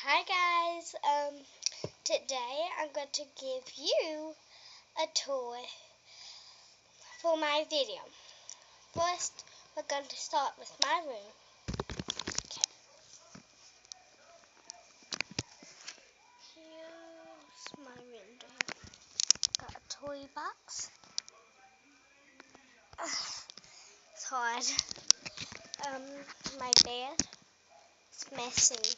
Hi guys, today I'm going to give you a tour for my video. First, we're going to start with my room. Okay. Here's my window. Got a toy box. It's hard. My bed. It's messy.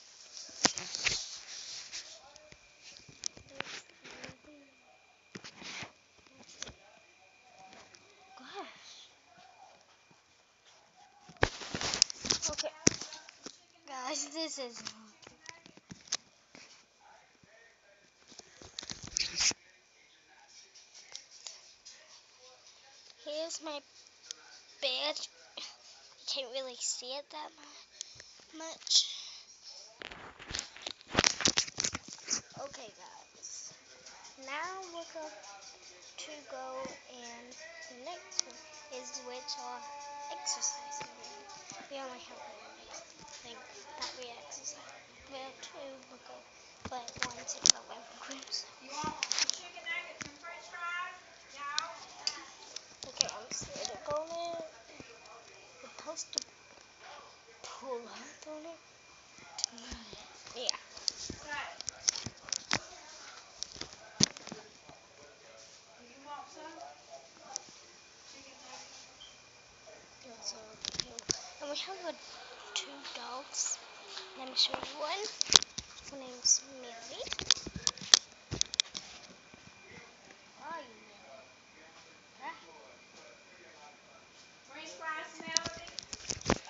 Okay, guys, this is. Here's my bed. You can't really see it that much. Okay, guys. Now we're going to go, and the next one is which are exercising room. We only have one thing that we exercise. We have two, but one's in the living room. You want chicken nuggets and french fries? Yeah. Okay, I'm sitting on it. We're supposed to pull up on it. Yeah. And we have two dogs. Let me show you one. Her name's Millie. Oh, French fries, Melody?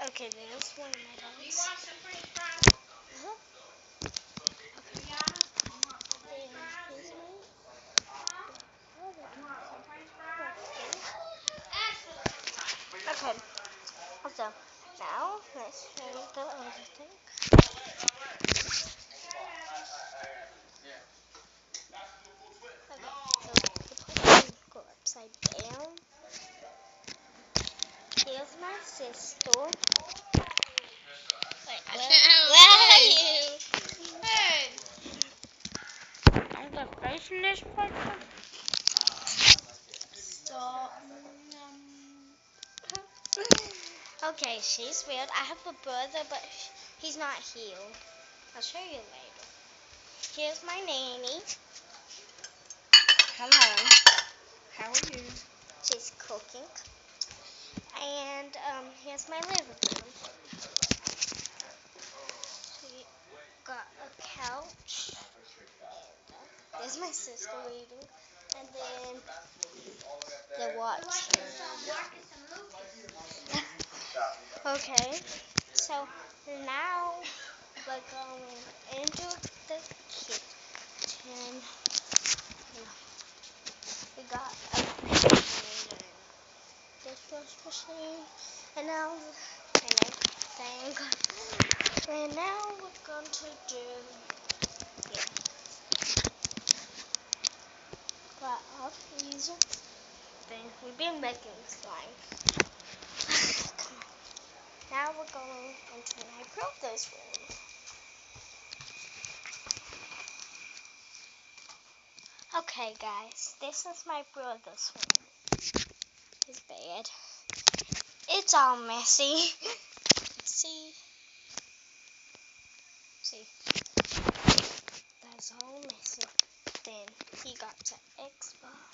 Okay, there's one of my dogs. Do you want some French fries? Uh-huh. Okay. Rihanna, you want some French fries? Excuse me? You want some French fries? Okay. So, now, let's show you the other thing. Go upside down. Here's my sister. Wait, where are you? Hey! I'm the face in this person. Stop. Okay, she's weird. I have a brother, but he's not here. I'll show you later. Here's my nanny. Hello. How are you? She's cooking. And here's my living room. She got a couch. And there's my sister reading. And then the watch. Okay, so now we're going into the kitchen. We got a dishwasher machine, and now we're going to do got our freezer thing. We've been making slime. Come on. Now we're going into my brother's room. Okay, guys, this is my brother's room. His bed. It's all messy. See? That's all messy. Then he got the Xbox.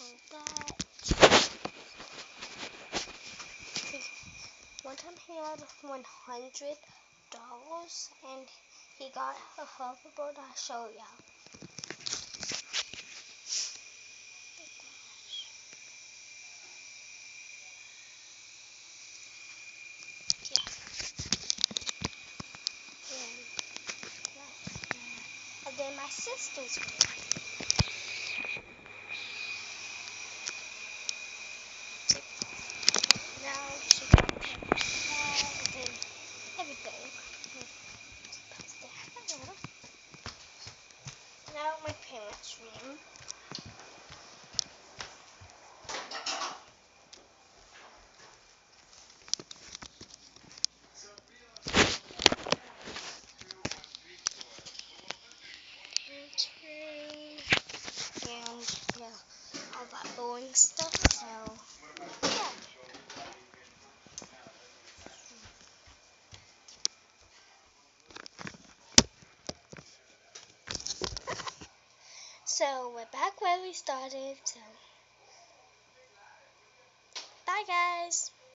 And that. One time he had $100 and he got a hoverboard. I'll show y'all. And then my sister's room. Now she got and then everything. Now my parents' room. about boring stuff, so yeah. So we're back where we started, so bye guys.